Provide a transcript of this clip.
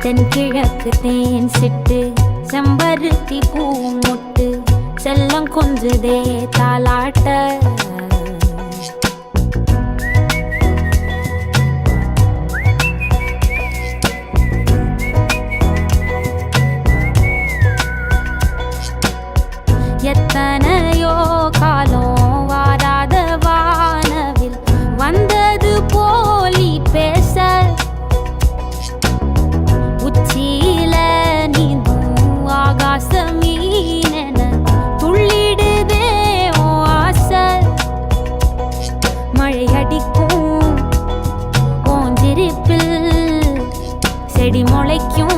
தென்கிழக்கு தேன் சிட்டு செம்பருத்தி பூ முட்டு செல்லம் கொஞ்சுதே தாலாட்ட எத்தனையோ காலம் வாராத வானவில் வந்தது போலி பேச உச்சியில நீந்தும் ஆகாச மீனென துள்ளிடுதே ஓ ஆசை மழை அடிக்கும் ஓஞ்சிருப்பில் செடி முளைக்கும்